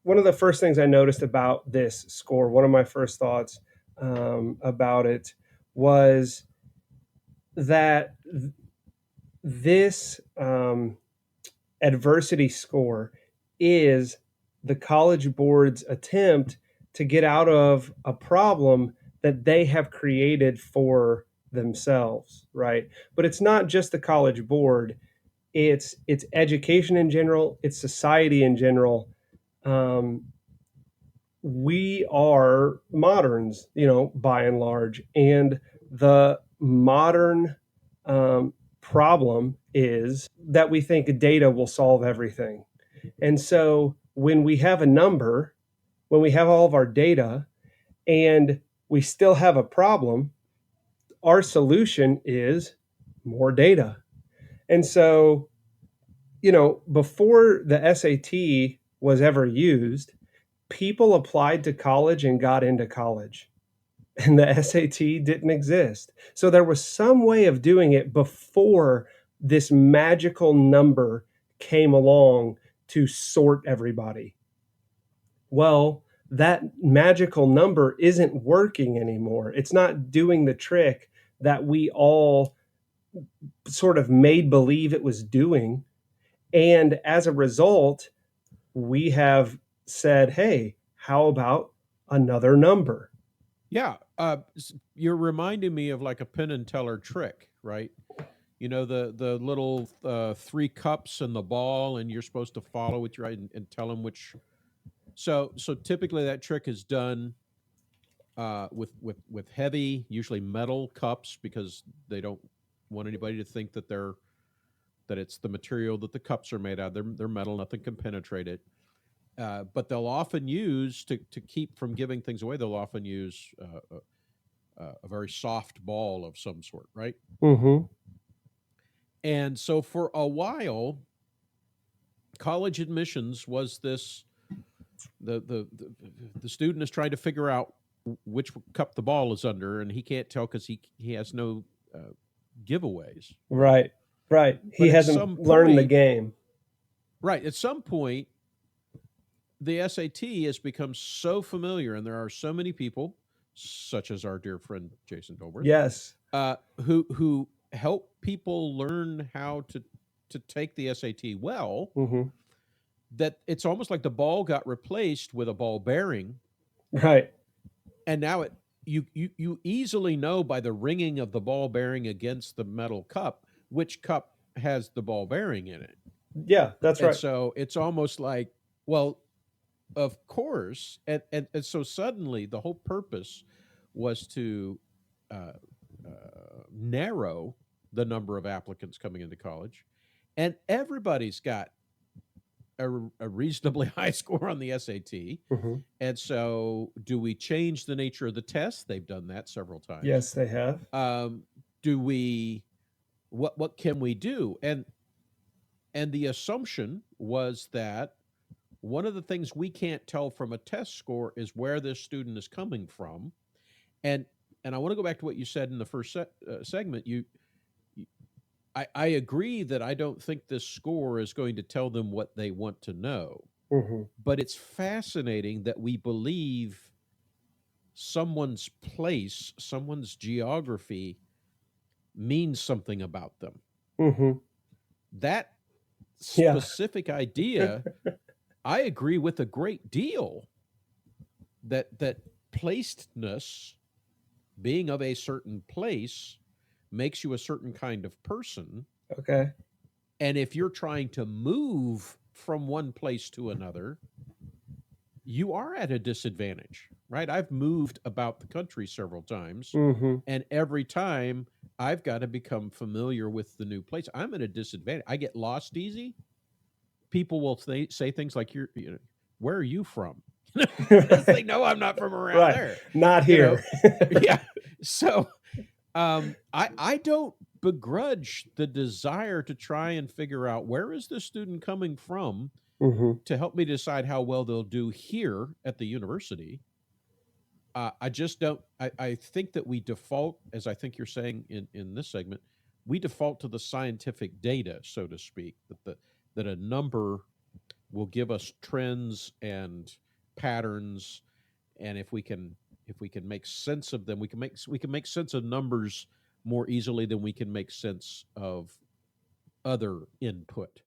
one of the first things I noticed about this score, one of my first thoughts about it was that this adversity score is the College Board's attempt to get out of a problem that they have created for themselves, right? But it's not just the College Board, it's education in general, it's society in general. Um, we are moderns, by and large, and the modern problem is that we think data will solve everything. And so when we have a number, when we have all of our data, and we still have a problem, our solution is more data. And so, before the SAT was ever used, people applied to college and got into college. And the SAT didn't exist. So there was some way of doing it before this magical number came along to sort everybody. Well, that magical number isn't working anymore. It's not doing the trick that we all sort of made believe it was doing. And as a result, we have said, hey, how about another number? Yeah, you're reminding me of like a Penn and Teller trick, right? You know the little three cups and the ball, and you're supposed to follow it right and tell them which. So typically that trick is done with heavy, usually metal cups because they don't want anybody to think that it's the material that the cups are made out of. They're metal, nothing can penetrate it. But they'll often use to keep from giving things away. They'll often use a very soft ball of some sort, right? Mm-hmm. And so for a while, college admissions was this the student is trying to figure out which cup the ball is under, and he can't tell because he has no giveaways, right? Right. Right. He But at hasn't some learned the point, game. right, at some point, the SAT has become so familiar, and there are so many people, such as our dear friend Jason Dolworth, Yes. who help people learn how to take the SAT well, Mm-hmm. that it's almost like the ball got replaced with a ball bearing, Right. and now you easily know by the ringing of the ball bearing against the metal cup which cup has the ball bearing in it. Yeah, that's And right. so it's almost like, well, of course, and so suddenly the whole purpose was to uh, narrow the number of applicants coming into college, and everybody's got a reasonably high score on the SAT. Mm-hmm. And so, do we change the nature of the test? They've done that several times. Yes, they have. Um, do we? What can we do? And the assumption was that one of the things we can't tell from a test score is where this student is coming from. And and I want to go back to what you said in the first segment. I agree that I don't think this score is going to tell them what they want to know, Mm-hmm. but it's fascinating that we believe someone's place, someone's geography means something about them. Mm-hmm. That Yeah. specific idea, I agree with a great deal. That placedness, being of a certain place, makes you a certain kind of person. Okay. And if you're trying to move from one place to another, you are at a disadvantage, right? I've moved about the country several times, Mm-hmm. and every time I've got to become familiar with the new place. I'm at a disadvantage. I get lost easy. People will say things like, where are you from?" Because they know I'm not from around Right. there. Not You know, here. yeah. So I don't begrudge the desire to try and figure out where is this student coming from Mm-hmm. to help me decide how well they'll do here at the university. I just don't. I think that we default, as I think you're saying in this segment, we default to the scientific data, so to speak, that a number will give us trends and patterns, and if we can make sense of them, we can make sense of numbers more easily than we can make sense of other input.